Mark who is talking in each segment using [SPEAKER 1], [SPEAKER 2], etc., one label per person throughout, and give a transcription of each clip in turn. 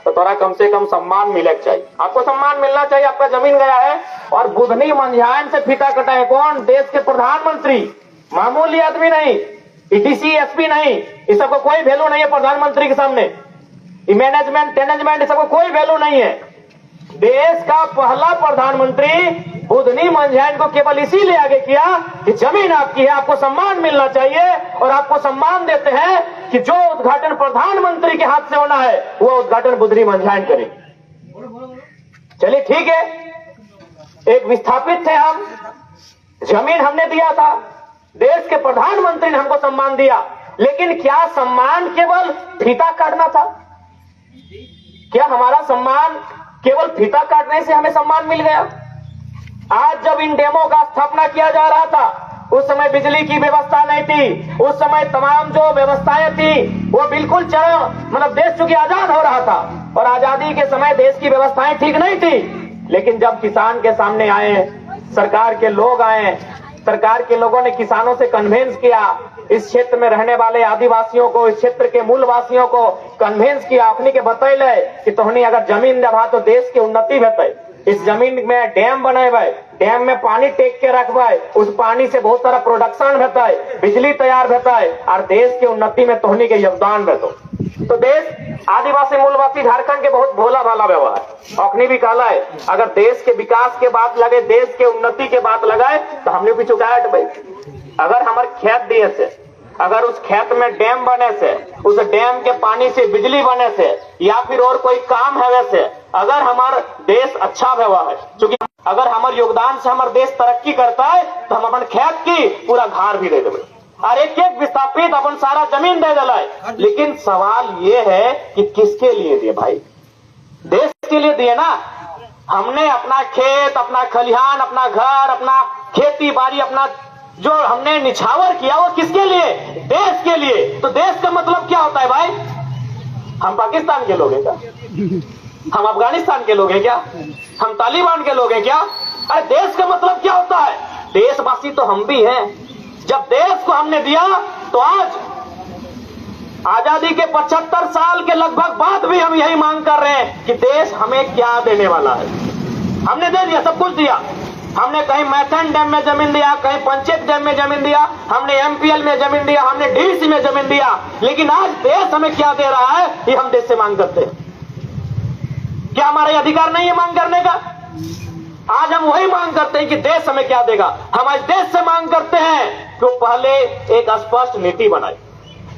[SPEAKER 1] तो थोड़ा कम से कम सम्मान मिले चाहिए। आपको सम्मान मिलना चाहिए, आपका जमीन गया है। और बुधनी मंझान से फीता कटाए कौन? देश के प्रधानमंत्री, मामूली आदमी नहीं, ईटीसी एसपी नहीं, इस सबको कोई वैल्यू नहीं है प्रधानमंत्री के सामने। मैनेजमेंट इस सबको कोई वैल्यू नहीं है। देश का पहला प्रधानमंत्री बुधनी मंझान को केवल इसीलिए आगे किया कि जमीन आपकी है, आपको सम्मान मिलना चाहिए। और आपको सम्मान देते हैं कि जो उद्घाटन प्रधानमंत्री के हाथ से होना है वो उद्घाटन बुधनी मंझान करे। चलिए ठीक है, एक विस्थापित थे हम, जमीन हमने दिया था, देश के प्रधानमंत्री ने हमको सम्मान दिया, लेकिन क्या सम्मान केवल फीता काटना था? क्या हमारा सम्मान केवल फीता काटने से हमें सम्मान मिल गया? आज जब इन डैमों का स्थापना किया जा रहा था उस समय बिजली की व्यवस्था नहीं थी, उस समय तमाम जो व्यवस्थाएं थी वो बिल्कुल मतलब देश चूंकि आजाद हो रहा था और आजादी के समय देश की व्यवस्थाएं ठीक नहीं थी। लेकिन जब किसान के सामने आए, सरकार के लोग आए, सरकार के लोगों ने किसानों से कन्वेंस किया, इस क्षेत्र में रहने वाले आदिवासियों को, इस क्षेत्र के मूलवासियों को कन्वेंस किया, अपनी के बतैले कि तोहनी अगर जमीन देबा तो देश की उन्नति होते, इस जमीन में डैम बनेबे, डैम में पानी टेक के रखबे, उस पानी से बहुत सारा प्रोडक्शन होता है, बिजली तैयार होता है और देश की उन्नति में तोहनी के योगदान देते। तो देश आदिवासी मूलवासी झारखंड के बहुत भोला भाला व्यवहार अखनी भी कहला है, अगर देश के विकास के बात लगे, देश के उन्नति के बात लगाए तो हमने भी चुकाट भाई। अगर हमारे खेत दिए से, अगर उस खेत में डैम बने से, उस डैम के पानी से बिजली बने से या फिर और कोई काम है वैसे, अगर हमारा देश अच्छा व्यवहार है, क्योंकि अगर हमारे योगदान से हमारा देश तरक्की करता है तो हम अपन खेत की पूरा घर भी दे देंगे और एक एक विस्थापित अपन सारा जमीन दे दिलाए। लेकिन सवाल ये है कि किसके लिए दिए भाई? देश के लिए दिए ना। हमने अपना खेत, अपना खलिहान, अपना घर, अपना खेती बाड़ी, अपना जो हमने निछावर किया वो किसके लिए? देश के लिए। तो देश का मतलब क्या होता है भाई? हम पाकिस्तान के लोग हैं क्या? हम अफगानिस्तान के लोग हैं क्या? हम तालिबान के लोग हैं क्या? अरे देश का मतलब क्या होता है? देशवासी तो हम भी हैं। जब देश को हमने दिया तो आज आजादी के 75 साल के लगभग बाद भी हम यही मांग कर रहे हैं कि देश हमें क्या देने वाला है। हमने दे दिया, सब कुछ दिया। हमने कहीं मैथन डैम में जमीन दिया, कहीं पंचायत डैम में जमीन दिया, हमने एमपीएल में जमीन दिया, हमने डीवीसी में जमीन दिया, लेकिन आज देश हमें क्या दे रहा है ये हम देश से मांग करते हैं। क्या हमारा ये अधिकार नहीं है मांग करने का? आज हम वही मांग करते हैं कि देश हमें क्या देगा। हम आज देश से मांग करते हैं कि पहले एक स्पष्ट नीति बनाए।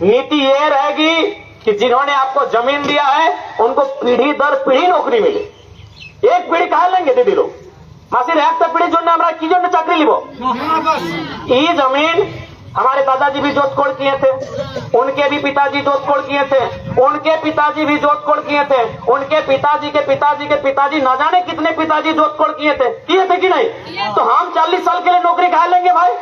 [SPEAKER 1] नीति ये रहेगी कि जिन्होंने आपको जमीन दिया है उनको पीढ़ी दर पीढ़ी नौकरी मिले। एक पीढ़ी कहा लेंगे दीदी लोग मासी एक पीढ़ी जो हमरा की जो चाकरी लिबो। ये जमीन हमारे दादाजी भी जोत कोड़ किए थे, उनके भी पिताजी जोत कोड़ किए थे, उनके पिताजी भी जोत कोड़ किए थे, उनके पिताजी के पिताजी के पिताजी न जाने कितने पिताजी जोत कोड़ किए थे कि नहीं? तो हम 40 साल के लिए नौकरी कहा लेंगे भाई?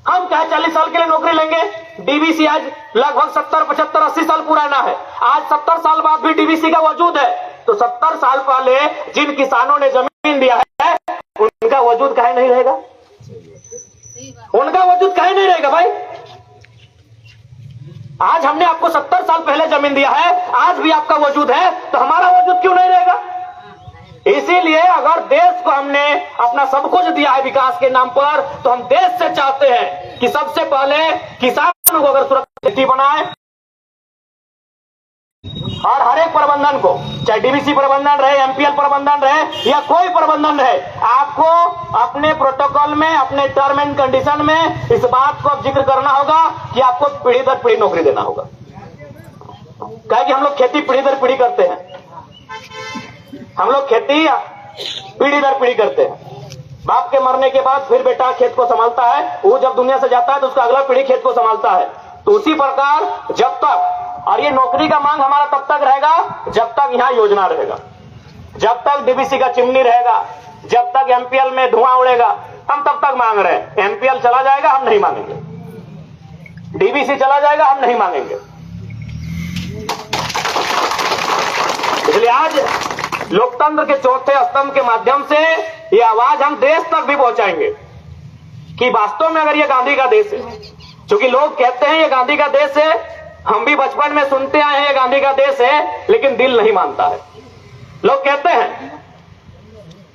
[SPEAKER 1] हम क्या 40 साल के लिए नौकरी लेंगे? डीवीसी आज लगभग 70, 75, 80 साल पुराना है। आज 70 साल बाद भी डीवीसी का वजूद है। तो 70 साल पहले जिन किसानों ने जमीन दिया है उनका वजूद काहे नहीं रहेगा? उनका वजूद काहे नहीं रहेगा भाई? आज हमने आपको 70 साल पहले जमीन दिया है, आज भी आपका वजूद है, तो हमारा वजूद क्यों नहीं रहेगा? इसीलिए अगर देश को हमने अपना सब कुछ दिया है विकास के नाम पर, तो हम देश से चाहते हैं कि सबसे पहले किसानों को अगर सुरक्षित बनाए और हर एक प्रबंधन को, चाहे डीवीसी प्रबंधन रहे, एमपीएल प्रबंधन रहे या कोई प्रबंधन रहे, आपको अपने प्रोटोकॉल में, अपने टर्म एंड कंडीशन में इस बात को जिक्र करना होगा कि आपको पीढ़ी दर पीढ़ी नौकरी देना होगा। क्या कि हम लोग खेती पीढ़ी दर पीढ़ी करते हैं, हम लोग खेती पीढ़ी दर पीढ़ी करते हैं। बाप के मरने के बाद फिर बेटा खेत को संभालता है, वो जब दुनिया से जाता है तो उसका अगला पीढ़ी खेत को संभालता है। तो उसी प्रकार जब तक, और ये नौकरी का मांग हमारा तब तक रहेगा जब तक यहाँ योजना रहेगा, जब तक डीवीसी का चिमनी रहेगा, जब तक एमपीएल में धुआं उड़ेगा, हम तब तक मांग रहे हैं। एमपीएल चला जाएगा हम नहीं मांगेंगे, डीवीसी चला जाएगा हम नहीं मांगेंगे। इसलिए आज लोकतंत्र के चौथे स्तंभ के माध्यम से ये आवाज हम देश तक भी पहुंचाएंगे कि वास्तव में अगर ये गांधी का देश है, क्योंकि लोग कहते हैं ये गांधी का देश है, हम भी बचपन में सुनते आए हैं गांधी का देश है, लेकिन दिल नहीं मानता है। लोग कहते हैं,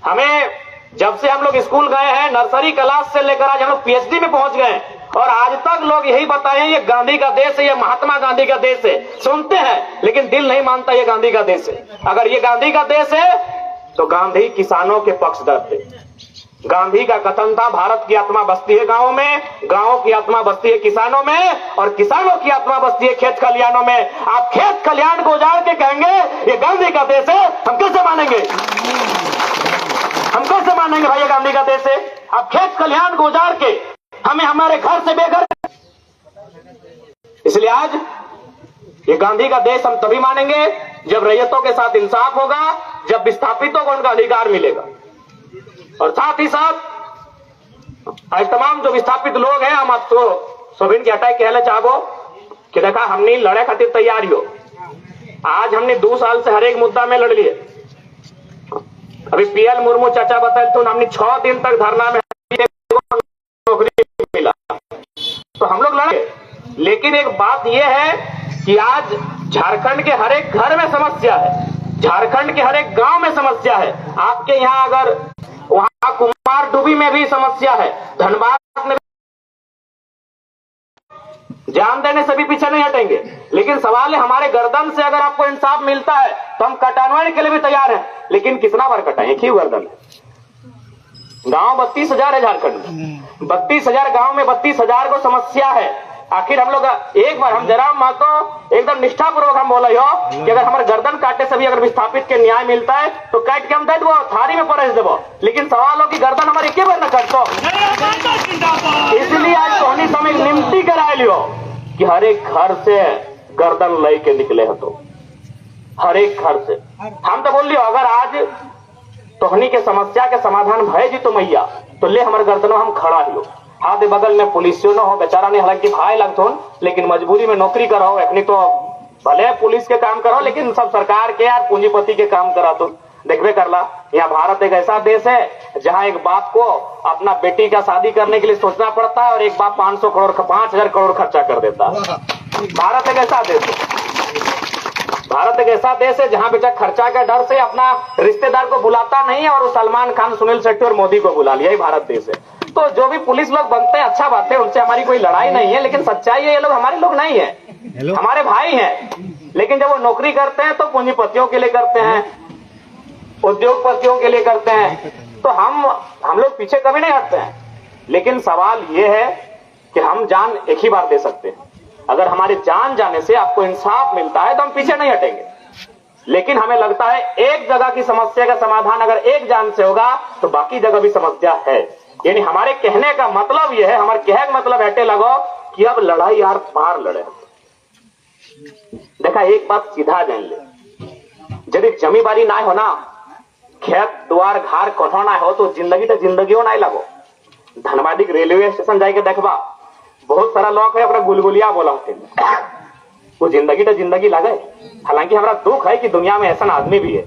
[SPEAKER 1] हमें जब से हम लोग स्कूल गए हैं, नर्सरी क्लास से लेकर आज हम लोग पीएचडी में पहुंच गए, और आज तक लोग यही बताए ये गांधी का देश है, ये महात्मा गांधी का देश है। सुनते हैं लेकिन दिल नहीं मानता ये गांधी का देश है। अगर ये गांधी का देश है तो गांधी किसानों के पक्षधर थे। गांधी का कथन था, भारत की आत्मा बसती है गांवों में, गांवों की आत्मा बसती है किसानों में, और किसानों की आत्मा बसती है खेत खलिहानों में। आप खेत खलिहान को उजाड़ के कहेंगे ये गांधी का देश है, हम कैसे मानेंगे? हम कैसे मानेंगे भाई ये गांधी का देश है? आप खेत खलिहान को उजाड़ के हमें हमारे घर से बेघर। इसलिए आज ये गांधी का देश हम तभी मानेंगे जब रैयतों के साथ इंसाफ होगा, जब विस्थापितों को उनका अधिकार मिलेगा। और साथ ही साथ आज तमाम जो विस्थापित लोग हैं, हम आपको सोबिन के हटाए कहना चाहो कि देखा हमने लड़े खातिर तैयार हो। आज हमने 2 साल से हर एक मुद्दा में लड़ लिए। अभी पीएल मुर्मू चाचा बताए तो हमने 6 दिन तक धरना में नौकरी मिला, तो हम लोग लड़े। लेकिन एक बात यह है कि आज झारखंड के हर एक घर में समस्या है, झारखंड के हर एक गांव में समस्या है। आपके यहाँ अगर वहां कुमारडूबी में भी समस्या है, धनबाद में जान देने से भी पीछे नहीं हटेंगे। लेकिन सवाल है, हमारे गर्दन से अगर आपको इंसाफ मिलता है तो हम कटाने के लिए भी तैयार हैं, लेकिन कितना बार कटाएं? एक ही गर्दन है। गांव 32,000 है झारखंड में, 32,000 गांव में 32,000 को समस्या है। आखिर हम लोग एक बार हम जरा मातो एकदम निष्ठापूर्वक हम बोला हो कि अगर हमारे गर्दन काटे से भी अगर विस्थापित के न्याय मिलता है तो काट के हम दे दो, थारी में परस देवो। लेकिन सवाल हो कि गर्दन हमारी के बार न काटो। इसलिए आज सोहनी समय निमती कराए लियो कि हर एक घर से गर्दन ले के निकले हो, तो हर एक घर से हम तो बोल लियो अगर आज तोहनी के समस्या के समाधान भय जी तो मैया तो ले हमारे गर्दनों हम खड़ा ही हाथ बगल में पुलिसियों न हो, बेचारा नहीं, हालांकि भाई लगतो लेकिन मजबूरी में नौकरी करो। अपनी तो भले पुलिस के काम करो, लेकिन सब सरकार के यार पूंजीपति के काम करा तो देखबे करला। यहाँ भारत एक ऐसा देश है जहाँ एक बाप को अपना बेटी का शादी करने के लिए सोचना पड़ता है और एक बाप 5,000 करोड़ खर्चा कर देता है। भारत एक ऐसा देश है, भारत एक ऐसा देश है जहां बेटा खर्चा के डर से अपना रिश्तेदार को बुलाता नहीं है, और सलमान खान, सुनील शेट्टी और मोदी को बुला लिया। ही भारत देश है। तो जो भी पुलिस लोग बनते हैं अच्छा बात है, उनसे हमारी कोई लड़ाई नहीं है, लेकिन सच्चाई है ये लोग हमारे लोग नहीं है, हमारे भाई हैं। लेकिन जब वो नौकरी करते हैं तो पूंजीपतियों के लिए करते हैं, उद्योगपतियों के लिए करते हैं, तो हम लोग पीछे कभी नहीं हटते हैं। लेकिन सवाल ये है कि हम जान एक ही बार दे सकते हैं। अगर हमारे जान जाने से आपको इंसाफ मिलता है तो हम पीछे नहीं हटेंगे। लेकिन हमें लगता है एक जगह की समस्या का समाधान अगर एक जान से होगा तो बाकी जगह भी समस्या है। यानी हमारे कहने का मतलब यह है, हमारे कहने का मतलब ऐसे लगो कि अब लड़ाई यार पार लड़े। देखा एक बात सीधा जान ले, यदि जमीबारी ना हो ना, खेत द्वार घर कोठा ना हो तो जिंदगी तो जिंदगी ना लगो। धनबादी रेलवे स्टेशन जाके देखबा, बहुत सारा लोग है अपना गुलगुलिया बोला होते, वो जिंदगी तो जिंदगी लगे। हालांकि हमारा दुख है कि दुनिया में ऐसा आदमी भी है,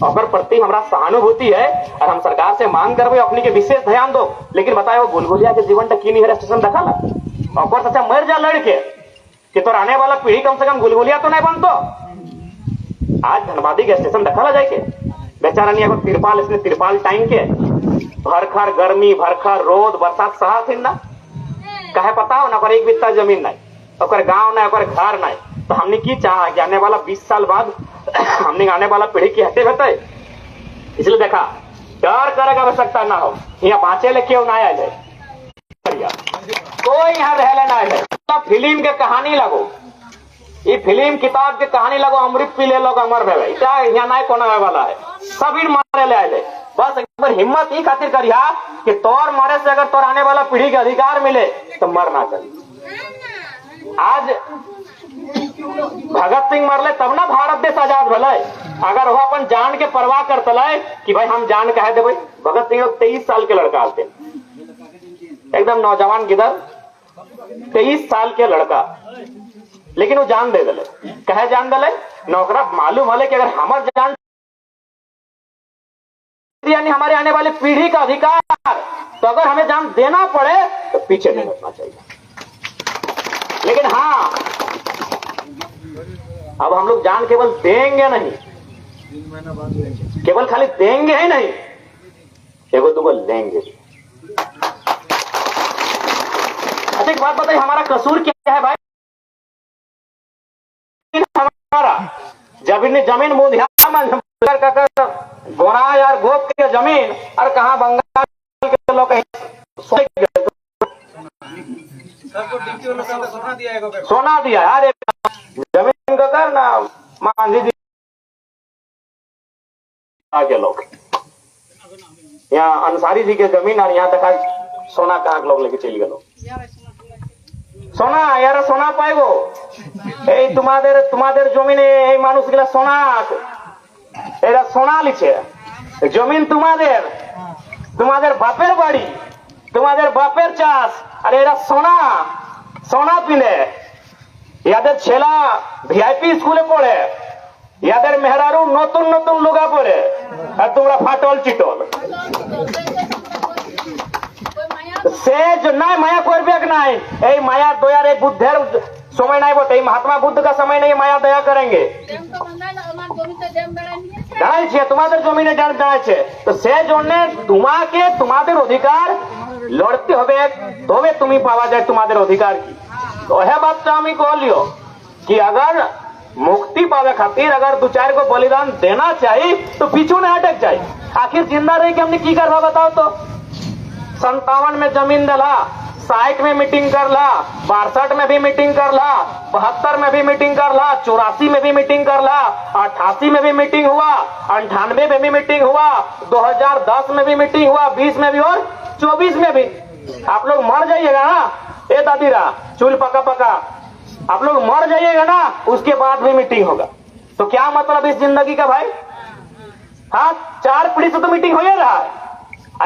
[SPEAKER 1] और प्रति हमारा सहानुभूति है और हम सरकार से मांग करबे अपनी के विशेष ध्यान दो। लेकिन बताए वो गुलगुलिया के जीवन की नहीं है स्टेशन देखा ला, और सच्चा मर जा लड़के कि तो आने वाला पीढ़ी कम से कम गुलगुलिया तो नहीं बनतो। आज धनबादी के स्टेशन देखा ला जाके बेचारा नहीं तिरपाल, इसने तिरपाल टाइम के भरखर गर्मी, भरखर रोद बरसात सहा थी ना, कहे पता हो ना पर एक बित्ता जमीन नहीं, और गांव नहीं, और घर नहीं। तो हमने की चाहा कि आने वाला 20 साल बाद हमने आने वाला पीढ़ी की हटे रहते। इसलिए देखा डर करे का आवश्यकता ना हो, यहाँ बाँचे ले क्यों ना आ जाए, कोई यहाँ रह ना आ जाए। फिल्म के कहानी लगो, ये फिल्म किताब के कहानी लगो, अमृत पी ले लोग अमर रहे, यहाँ ना कोना वाला है, सभी मारे ले आए। बस एक बार हिम्मत ही खातिर करिया कि तोर मारे से अगर तोर आने वाला पीढ़ी के अधिकार मिले तो मरना चाहिए। आज भगत सिंह मरले तब ना भारत देश आजाद भले। अगर वो अपन जान के परवाह करते कि भाई हम जान कहे दे, भाई भगत सिंह 23 साल के लड़का थे, एकदम नौजवान गिदर, 23 साल के लड़का, लेकिन वो जान दे दले। कहे जान दले नौकरा मालूम है कि अगर हमार जान यानी हमारे आने वाली पीढ़ी का अधिकार, तो अगर हमें जान देना पड़े तो पीछे नहीं हटना चाहिए। लेकिन हाँ, अब हम लोग जान केवल देंगे नहीं, केवल खाली देंगे ही नहीं, एगो दुगो लेंगे। अच्छा एक बात बताइए, हमारा कसूर क्या है भाई? हमारा जमीन मुधिया गोरा यार गोप के जमीन और कहा बंगाल के लोग सोना दिया। अरे जमीन का कर ना मांझी जी के लोग यहाँ अंसारी जी के जमीन और यहाँ तक सोना कहाँ लोग लेके चल गए। সোনা এরা সোনা পাইবো, এই তোমাদের জমিনে এই মানুষগুলা সোনা, এরা সোনা লিছে। জমিন তোমাদের বাপের বাড়ি, তোমাদের বাপের চাষ, আর এরা সোনা পিনে। ইয়াদের ছেলা ভিআইপি স্কুলে পড়ে, ইয়াদের মেহরারু নতুন লুগা পরে, আর তোমরা ফাটল চিটল। সে নাই মায়া করবে নাই, এই মায়া দয়ার এই বুদ্ধের সময় নাই বটে, এই महात्मा बुद्ध का समय नहीं माया दया करेंगे। দাঁড়াইছে তোমাদের জমিনে দাঁড়াইছে, তো সে জন্য তোমাকে তোমাদের অধিকার লড়তে হবে, তবে তুমি পাওয়া যায় তোমাদের অধিকার কি। तो यह बात तो हम ही कहलियो कि अगर मुक्ति पावे खातिर अगर 2-4 को बलिदान देना चाहिए तो पीछू नहीं हटक जाए। आखिर जिंदा रह के हमने की करवा बताओ तो। 57 में जमीन दिला, 60 में मीटिंग कर ला, 62 में भी मीटिंग कर ला, 72 में भी मीटिंग कर ला, 84 में भी मीटिंग कर ला, 88 में भी मीटिंग हुआ, 98 में भी मीटिंग हुआ, 2010 में भी मीटिंग हुआ, 20 में भी और 24 में भी। आप लोग मर जाइएगा ना, ए दादीरा चूल पका आप लोग मर जाइएगा ना, उसके बाद भी मीटिंग होगा। तो क्या मतलब इस जिंदगी का भाई? हाँ 4 पीढ़ी से तो मीटिंग हो ही रहा है,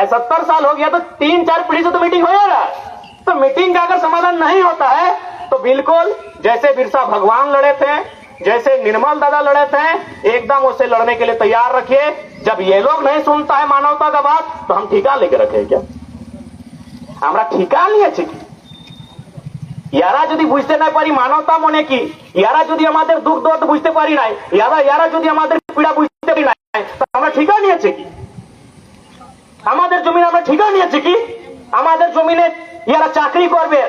[SPEAKER 1] 70 साल हो गया तो 3-4 पीढ़ी से तो मीटिंग हो ही रहा है। तो मीटिंग का अगर समाधान नहीं होता है तो बिल्कुल जैसे बिरसा भगवान लड़े थे, जैसे निर्मल दादा लड़े थे, एकदम उससे लड़ने के लिए तैयार रखिए। जब ये लोग नहीं सुनता है मानवता का बात तो हम ठिका लेके रखे क्या? हमारा ठिका लिएছে কি? ইয়ারা যদি বুঝতে না পারি মানবতা মনে কি, ইয়ারা যদি আমাদের দুঃখ দর্দ বুঝতে পারি নাই, ইয়ারা যদি আমাদের পীড়া বুঝতে পারি নাই, তো আমরা ঠিকা নিয়েছে কি? আমাদের জমি আমরা ঠিকা নিয়েছি কি? আমাদের জমিনে ইয়ারা চাকরি করবে,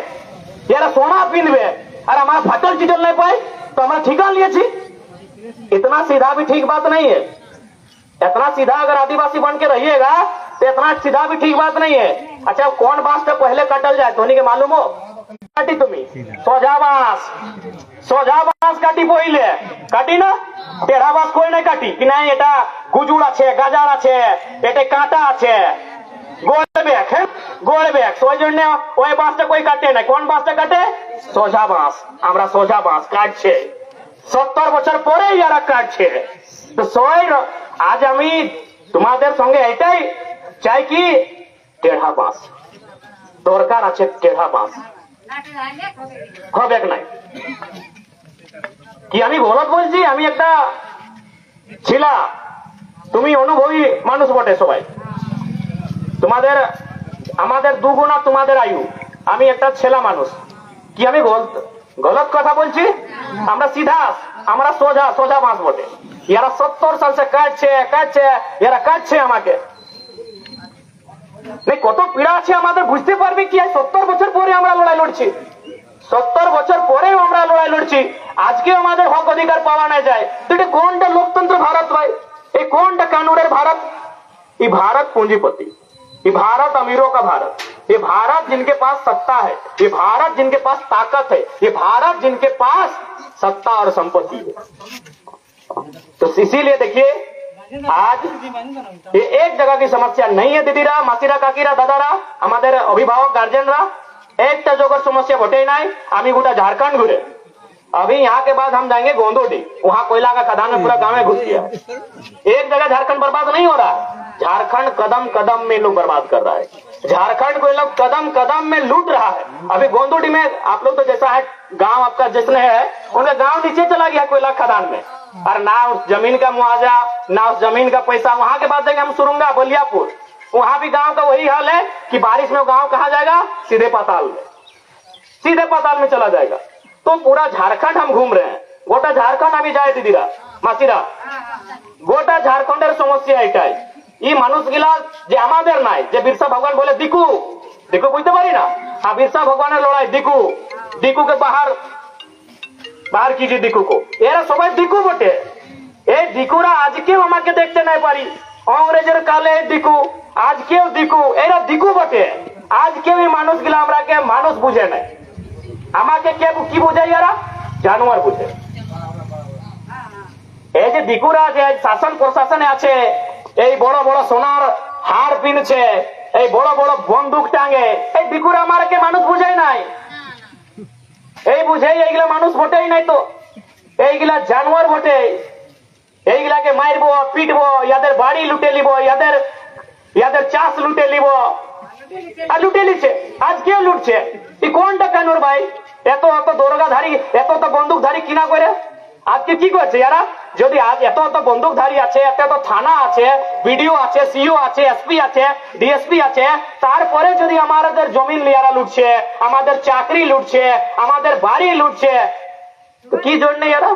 [SPEAKER 1] ইয়ারা সোনা পিনবে, আর हमारा फाटल चिटल नहीं पाए तो हमारा ठिका लिएছি। इतना सीधा भी ठीक बात नहीं है। इतना सीधा अगर आदिवासी बन के रहिएगा तो इतना सीधा भी ठीक बात नहीं है। अच्छा कौन बांस तो पहले कटल जाए तो के मालूम हो? काटी तुम्हें सोझा बांस काटी पहले काटी ना, टेढ़ा बांस कोई नहीं काटी कि नहीं এটা গুজুড় আছে, গাজার আছে, এটা কাঁটা আছে, গোল ব্যাগ ওই জন্য ওই বাঁশটা কই কাটে না। কোন বাঁশটা কাটে? সোজা বাঁশ। আমরা সোজা বাঁশ কাটছে 70 বছর পরে ইয়ারা কাটছে। তো আজ আমি তোমাদের সঙ্গে এটাই চাই কি টেढ़ा বাঁশ দরকার আছে, টেढ़ा বাঁশ হবে নাই কি আমি বলত বলছি? আমি একটা ছিলা, তুমি অনুভবী মানুষ বটে সবাই, তোমাদের আমাদের দুগুণা তোমাদের আয়ু, আমি একটা ছেলা মানুষ, কি আমি গলত কথা বলছি? আমরা সিধা, আমরা সোজা বাঁশ বটে। ইয়ারা 70 সাল সে কাটছে এরা কাটছে আমাকে नहीं কত পীড়া আছে আমাদের বুঝতে পারবে কি? 70 বছর পরে আমরা লড়াই লড়ছি, 70 বছর পরেও আমরা লড়াই লড়ছি, আজকে আমাদের হক অধিকার পাওয়া না যায়। তো এটা কোনটা লোকতন্ত্র ভারত ভাই? এই কোনটা কানুনের ভারত? ये भारत पूंजीपति, ये भारत अमीरों का भारत, ये भारत जिनके पास सत्ता है, ये भारत जिनके पास ताकत है, ये भारत जिनके पास सत्ता और संपत्ति है। तो इसीलिए देखिए आज ये एक जगह की समस्या नहीं है। दीदीरा मासीरा काकीरा दादारा हमारे अभिभावक गार्जियनरा एक जोगर समस्या घटे नहीं। आमी गोटा झारखंड घुरे, अभी यहाँ के बाद हम जाएंगे गोंदोटी, वहाँ कोयला का खदान में पूरा गांव में घुस गया। एक जगह झारखंड बर्बाद नहीं हो रहा है, झारखंड कदम कदम में लोग बर्बाद कर रहा है, झारखंड को लोग कदम कदम में लूट रहा है। अभी गोंदोटी में आप लोग तो जैसा है गांव आपका जिसने है उनका गांव नीचे चला गया कोयला खदान में, और ना उस जमीन का मुआवजा ना उस जमीन का पैसा। वहां के बाद जाएंगे हम सुरुंगा बलियापुर, वहां भी गांव का वही हाल है कि बारिश में गांव कहा जाएगा? सीधे पाताल में चला जाएगा। तो पूरा झारखंड हम घूम रहे हैं, গোটা ঝাড়খণ্ড আমি যাই দিদিরা মাসিরা, গোটা ঝাড়খণ্ডের সমস্যা এটাই। এই মানুষগুলা যে আমাদের নাই, যে বিরসা ভগবান বলে দিকু, দিকু বুঝতে পারি না, আর বিরসা ভগবানের লড়াই দিকু, দিকুকে বাহার বাহার কিজি দিকুকে, এরা সবাই দিকু বটে। এই দিকুরা আজকেও আমাকে দেখতে নাই পারি, অংরেজের কালে দিকু, আজকেও দিকু, এরা দিকু বটে। আজকেও এই মানুষগুলা আমরাকে মানুষ বুঝে নাই, আমাকে কে কি বুঝাই, এরা জানোয়ার বুঝে। এই যে দিকুরা যে শাসন প্রশাসনে আছে, এই বড় বড় সোনার হার পিনছে, এই বড় বড় বন্দুক টাঙে, এই দিকুরা আমারকে মানুষ বুঝাই নাই, এই বুঝে এইগুলা মানুষ ভোটেই নাই, তো এইগুলা জানোয়ার ভোটে। এইগুলাকে মারবো, পিটবো, ইয়াদের বাড়ি লুটে নিব, ইয়াদের চাষ লুটে নিব, আর লুটে নিচ্ছে, আজকেও লুটছে। এই কোনটা কানুর ভাই? এত এত দরগাধারী, এত এত বন্দুকধারী কিনা করে আজকে কি করছে এরা? যদি আজ এত এত বন্দুকধারী আছে, এত এত থানা আছে, বিডিও আছে, সিও আছে, এসপি আছে, ডিএসপি আছে, তারপরে যদি আমাদের জমিন লিয়ারা লুটছে, আমাদের চাকরি লুটছে, আমাদের বাড়ি লুটছে, তো কি জন্য এরা?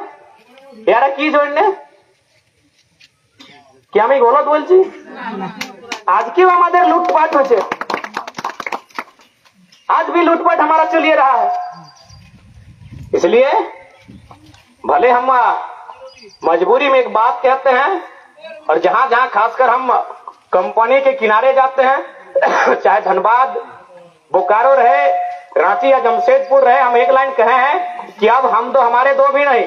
[SPEAKER 1] এরা কি জন্য? কি আমি গলত বলছি? আজকেও আমাদের लूटपाट হচ্ছে, आज भी लूटपाट हमारा चलिए रहा है। इसलिए भले हम मजबूरी में एक बात कहते हैं, और जहां जहां खासकर हम कंपनी के किनारे जाते हैं, चाहे धनबाद, बोकारो रहे, रांची या जमशेदपुर रहे, हम एक लाइन कहे हैं कि अब हम तो हमारे दो भी नहीं,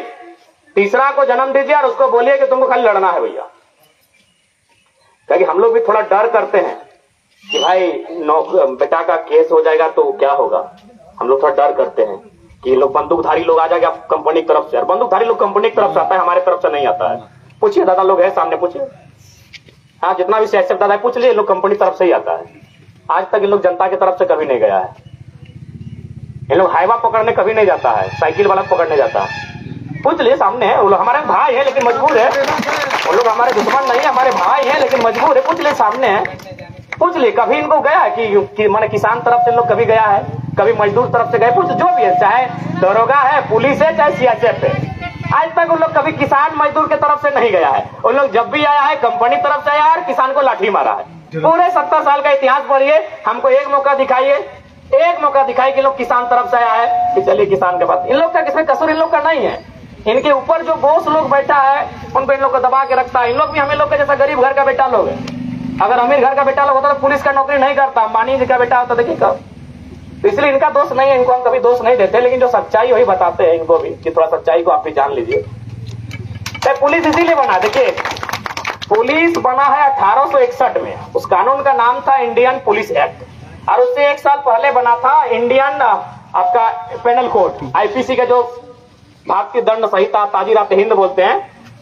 [SPEAKER 1] तीसरा को जन्म दीजिए और उसको बोलिए कि तुमको खाली लड़ना है भैया। क्योंकि हम लोग भी थोड़ा डर करते हैं कि भाई बेटा का केस हो जाएगा तो क्या होगा। हम लोग थोड़ा डर करते हैं कि लोग बंदूकधारी लोग आ जाएगा कंपनी की तरफ से, और बंदूकधारी लोग कंपनी की तरफ से आता है, हमारे तरफ से नहीं आता है। पूछिए, दादा लोग है सामने, पूछिए, हाँ जितना भी सीएसएफ दादा पूछ लिए, लोग कंपनी तरफ से ही आता है। आज तक इन लोग जनता की तरफ से कभी नहीं गया है। इन लोग हाईवा पकड़ने कभी नहीं जाता है, साइकिल वाला पकड़ने जाता है। पूछ लिए, सामने है, वो लोग हमारे भाई है लेकिन मजबूर है, वो लोग हमारे दुश्मन नहीं है, हमारे भाई है लेकिन मजबूर है। पूछ लिए, सामने है, पूछ लिए कभी इनको गया है कि माने किसान तरफ से लोग कभी गया है, कभी मजदूर तरफ से गए, पूछ जो भी है, चाहे दरोगा है, पुलिस है, चाहे सीएसएफ है, आज तक उन लोग कभी किसान मजदूर के तरफ से नहीं गया है। उन लोग जब भी आया है कंपनी तरफ से आया है और किसान को लाठी मारा है। पूरे 70 साल का इतिहास पढ़िए, हमको एक मौका दिखाइए, एक मौका दिखाई कि लोग किसान तरफ से आया है कि चलिए किसान के पास। इन लोग का किसमें कसूर इन लोग का नहीं है, इनके ऊपर जो बॉस लोग बैठा है उनको इन लोग को दबा के रखता है। इन लोग भी हमें लोग का जैसा गरीब घर का बेटा लोग है, अगर अमीर घर का बेटा लोग होता तो पुलिस का नौकरी नहीं करता, अंबानी जी का बेटा होता, देखिए कब। तो इसलिए इनका दोष नहीं है, इनको हम कभी दोष नहीं देते, लेकिन जो सच्चाई वही बताते हैं इनको भी, कि थोड़ा सच्चाई को आप भी जान लीजिए। पुलिस इसीलिए बना, देखिए पुलिस बना है 1861 में, उस कानून का नाम था इंडियन पुलिस एक्ट, और उससे 1 साल पहले बना था इंडियन आपका पेनल कोड, आईपीसी का जो भारतीय दंड संहिता, ताजीरात हिंद बोलते हैं,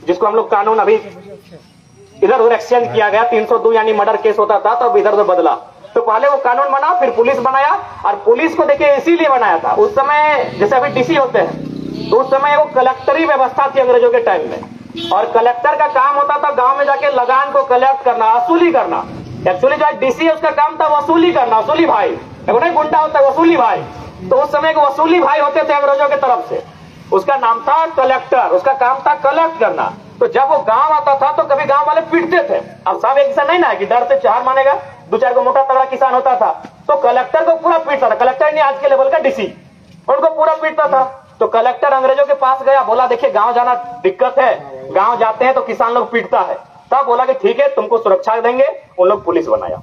[SPEAKER 1] जिसको हम लोग कानून अभी इधर उधर एक्सचेंज किया गया। 302 यानी मर्डर केस होता था तो अब इधर उधर बदला, तो पहले वो कानून बना, फिर पुलिस बनाया। और पुलिस को देखिए इसीलिए बनाया था, उस समय जैसे अभी डीसी होते हैं, तो उस समय वो कलेक्टरी व्यवस्था थी अंग्रेजों के टाइम में, और कलेक्टर का काम होता था गांव में जाके लगान को कलेक्ट करना, वसूली करना। एक्चुअली जो डीसी है उसका काम था वसूली करना, वसूली भाई, नहीं गुंडा होता है वसूली भाई, तो उस समय को वसूली भाई होते थे अंग्रेजों की तरफ से, उसका नाम था कलेक्टर, उसका काम था कलेक्ट करना। तो जब वो गांव आता था तो कभी गांव वाले पीटते थे, अब सब एक जैसा नहीं ना कि डर से चार मानेगा, 2-4 को मोटा तगड़ा किसान होता था तो कलेक्टर को पूरा पीटता था, कलेक्टर नहीं आज के लेवल का डीसी, उनको पूरा पीटता था। तो कलेक्टर अंग्रेजों के पास गया, बोला देखिए गांव जाना दिक्कत है, गांव जाते हैं तो किसान लोग पीटता है, तब बोला कि ठीक है तुमको सुरक्षा देंगे, उन लोग पुलिस बनाया,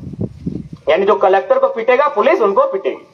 [SPEAKER 1] यानी जो कलेक्टर को पीटेगा पुलिस उनको पीटेगी,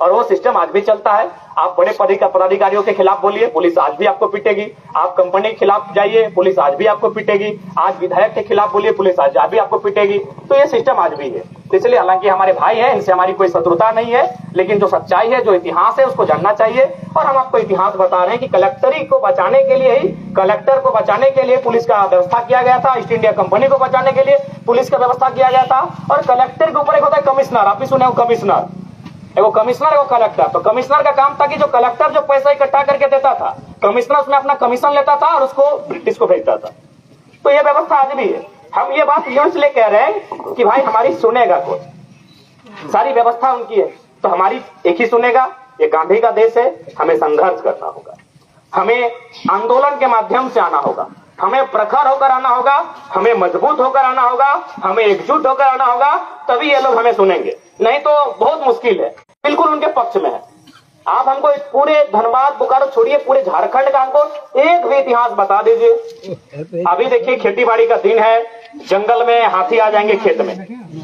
[SPEAKER 1] और वो सिस्टम आज भी चलता है। आप बड़े पदाधिकारियों के खिलाफ बोलिए, पुलिस आज भी आपको पीटेगी, आप कंपनी के खिलाफ जाइए, पुलिस आज भी आपको पीटेगी, आज विधायक के खिलाफ बोलिए, पुलिस आज भी आपको पीटेगी, तो ये सिस्टम आज भी है। तो इसलिए हालांकि हमारे भाई हैं, इनसे हमारी कोई शत्रुता नहीं है, लेकिन जो सच्चाई है, जो इतिहास है उसको जानना चाहिए। और हम आपको इतिहास बता रहे हैं कि कलेक्टरी को बचाने के लिए ही, कलेक्टर को बचाने के लिए पुलिस का व्यवस्था किया गया था, ईस्ट इंडिया कंपनी को बचाने के लिए पुलिस का व्यवस्था किया गया था। और कलेक्टर के ऊपर एक होता है कमिश्नर, आप भी सुने हो कमिश्नर, एगो कमिश्नर एगो कलेक्टर। तो कमिश्नर का काम था कि जो कलेक्टर जो पैसा इकट्ठा करके देता था, कमिश्नर उसमें अपना कमीशन लेता था और उसको ब्रिटिश को भेजता था। तो ये व्यवस्था आज भी है। हम ये बात यूं इसलिए कह रहे हैं कि भाई हमारी सुनेगा कोई, सारी व्यवस्था उनकी है तो हमारी एक ही सुनेगा। ये गांधी का देश है, हमें संघर्ष करना होगा। हमें आंदोलन के माध्यम से आना होगा, हमें प्रखर होकर आना होगा, हमें मजबूत होकर आना होगा, हमें एकजुट होकर आना होगा, तभी ये लोग हमें सुनेंगे, नहीं तो बहुत मुश्किल है। बिल्कुल उनके पक्ष में है। आप हमको इस पूरे धनबाद बोकारो छोड़िए, पूरे झारखंड का हमको एक भी इतिहास बता दीजिए। अभी देखिए खेती बाड़ी का दिन है, जंगल में हाथी आ जाएंगे खेत में,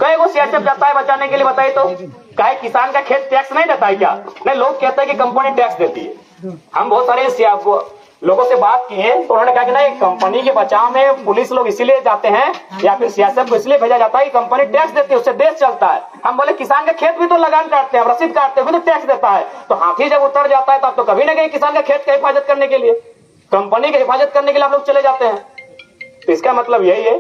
[SPEAKER 1] कई को सीआरपीएफ जाता है बचाने के लिए, बताइए तो क्या किसान का खेत टैक्स नहीं देता है क्या? नहीं, लोग कहते हैं कि कंपनी टैक्स देती है। हम बहुत सारे लोगों से बात किए तो उन्होंने कहा कि नहीं, कंपनी के बचाव में पुलिस लोग इसीलिए जाते हैं या फिर सीआरपीएफ को इसलिए भेजा जाता है कि कंपनी टैक्स देती है, उससे देश चलता है। हम बोले किसान का खेत भी तो लगान काटते हैं, रसीद काटते हैं, भी तो टैक्स देता है। तो हाथी जब उतर जाता है तो आप तो कभी ना कहीं किसान का खेत का हिफाजत करने के लिए, कंपनी की हिफाजत करने के लिए आप लोग चले जाते हैं। तो इसका मतलब यही है,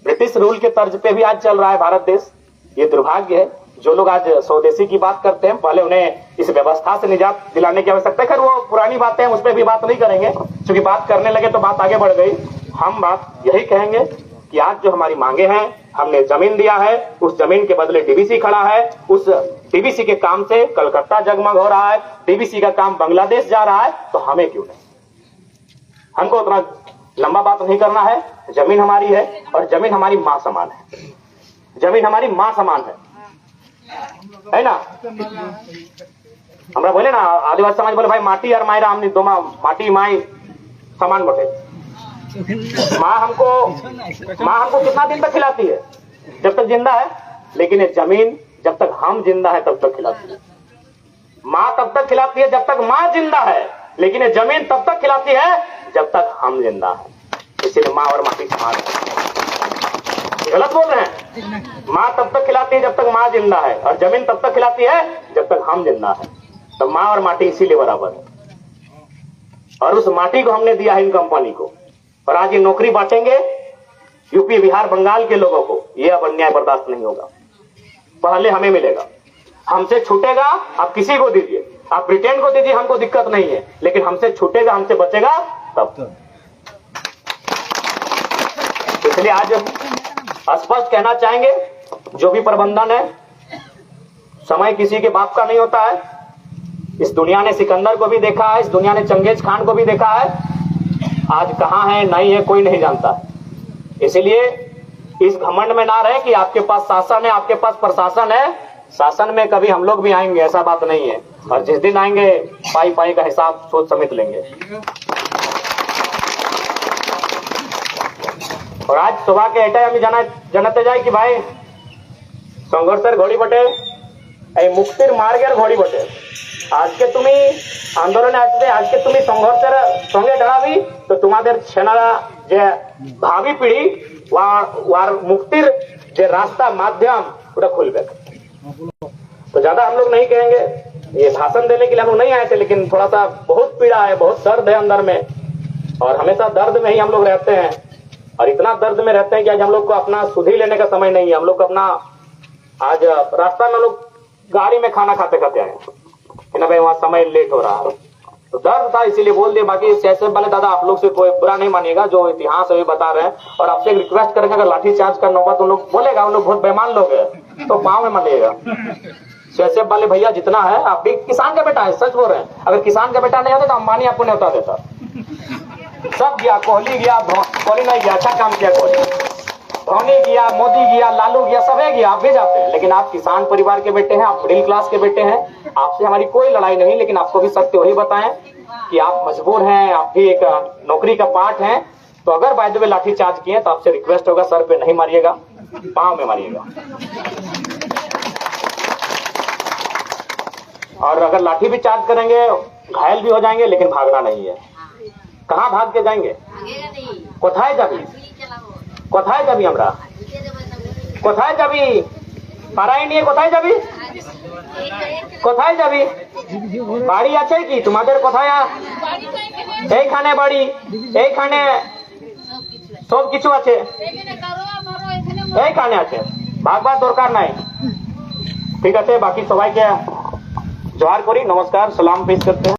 [SPEAKER 1] ब्रिटिश रूल के तर्ज पे भी आज चल रहा है भारत देश। ये दुर्भाग्य है, जो लोग आज स्वदेशी की बात करते हैं, पहले उन्हें इस व्यवस्था से निजात दिलाने की आवश्यकता है। खैर वो पुरानी बातें हैं, उस पर भी बात नहीं करेंगे, क्योंकि बात करने लगे तो बात आगे बढ़ गई। हम बात यही कहेंगे कि आज जो हमारी मांगे हैं, हमने जमीन दिया है, उस जमीन के बदले डीवीसी खड़ा है, उस डीवीसी के काम से कलकत्ता जगमग हो रहा है, डीवीसी का काम बांग्लादेश जा रहा है, तो हमें क्यों नहीं? हमको उतना लंबा बात नहीं करना है। जमीन हमारी है और जमीन हमारी मां समान है, जमीन हमारी मां समान है ना? हमरा बोले ना, आदिवासी समाज बोले भाई माटी और मायरा हमने दो माटी माई समान बटे। माँ हमको कितना दिन तक खिलाती है? जब तक जिंदा है। लेकिन ये जमीन जब तक हम जिंदा है तब तक खिलाती है। माँ तब तक खिलाती है जब तक माँ जिंदा है, लेकिन ये जमीन तब तक खिलाती है जब तक हम जिंदा है। इसीलिए माँ और माटी समान है। गलत बोल रहे हैं? माँ तब तक खिलाती है जब तक माँ जिंदा है, और जमीन तब तक खिलाती है जब तक हम जिंदा है। तो माँ और माटी इसीलिए बराबर है। और उस माटी को हमने दिया है इन कंपनी को, और आज ये नौकरी बांटेंगे यूपी, बिहार, बंगाल के लोगों को। यह अब अन्याय बर्दाश्त नहीं होगा। पहले हमें मिलेगा, हमसे छूटेगा। आप किसी को दीजिए, आप ब्रिटेन को दीजिए, हमको दिक्कत नहीं है, लेकिन हमसे छूटेगा, हमसे बचेगा तब। इसलिए आज स्पष्ट कहना चाहेंगे, जो भी प्रबंधन है, समय किसी के बाप का नहीं होता है। इस दुनिया ने सिकंदर को भी देखा है, इस दुनिया ने चंगेज खान को भी देखा है। आज कहां है नहीं है कोई नहीं जानता है। इसलिए इस घमंड में ना रहे कि आपके पास शासन है, आपके पास प्रशासन है। शासन में कभी हम लोग भी आएंगे, ऐसा बात नहीं है। और जिस दिन आएंगे पाई पाई का हिसाब सोच समेत लेंगे। और आज सुबह के एटा আমি জানাতে যাই कि भाई সংঘর্ষের ঘড়ি বটে, এই মুক্তির মার্গের ঘড়ি বটে। আজকে তুমি আন্দোলনে আসবে, আজকে তুমি সংঘর্ষের সঙ্গে দাঁড়াবি, তো তোমাদের সেনারা যে ভাবি পিढ़ी ওয়ার মুক্তির যে রাস্তা মাধ্যম ওটা খুলবে। तो ज्यादा हम लोग नहीं कहेंगे, ये भाषण देने के लिए हम लोग नहीं आए थे, लेकिन थोड़ा सा बहुत पीड़ा है, बहुत दर्द है अंदर में, और हमेशा दर्द में ही हम लोग रहते हैं। और इतना दर्द में रहते हैं कि आज हम लोग को अपना सुधी लेने का समय नहीं है। हम लोग को अपना आज रास्ता में हम लोग गाड़ी में खाना खाते खाते आए कि ना भाई वहाँ समय लेट हो रहा है, तो दर्द था इसीलिए बोल दिए। बाकी सीआईएसएफ वाले दादा आप लोग से कोई बुरा नहीं मानिएगा, जो इतिहास है बता रहे हैं। और आपसे एक रिक्वेस्ट करेंगे, अगर लाठी चार्ज का नौबत उन लोग बोलेगा, उन लोग बहुत बेईमान लोग है, तो पाँव में मानिएगा। सीआईएसएफ वाले भैया जितना है, आप भी किसान का बेटा है, सच बोल रहे हैं। अगर किसान का बेटा नहीं होता तो अंबानी आपको न्योता देता। सब गया, कोहली गया, कोहली नहीं गया, अच्छा काम किया कोहली, धोनी गया, मोदी गया, लालू गया, सबे गया, आप भी जाते हैं। लेकिन आप किसान परिवार के बेटे हैं, आप मिडिल क्लास के बेटे हैं। आपसे हमारी कोई लड़ाई नहीं, लेकिन आपको भी सत्य वही बताएं कि आप मजबूर हैं, आप भी एक नौकरी का पार्ट हैं। तो अगर बाय द वे लाठी चार्ज किए तो आपसे रिक्वेस्ट होगा, सर पे नहीं मारिएगा, पाँव में मारिएगा। और अगर लाठी भी चार्ज करेंगे, घायल भी हो जाएंगे, लेकिन भागना नहीं है। कहाँ भाग के जाएंगे? कोथाय जाबी, कोथाय जाबी, हमरा कोथाय जाबी, पाराई नहीं कोथाय जाबी, कोथाय जाबी, বাড়ি আছে কি তোমাদের? কোথায়? এইখানে বাড়ি, এইখানে সব কিছু আছে, এইখানে আছে, ভাগবার দরকার নাই। ঠিক আছে, বাকি সবাইকে জোহার করি, নমস্কার, সালাম পেশ করতে हैं।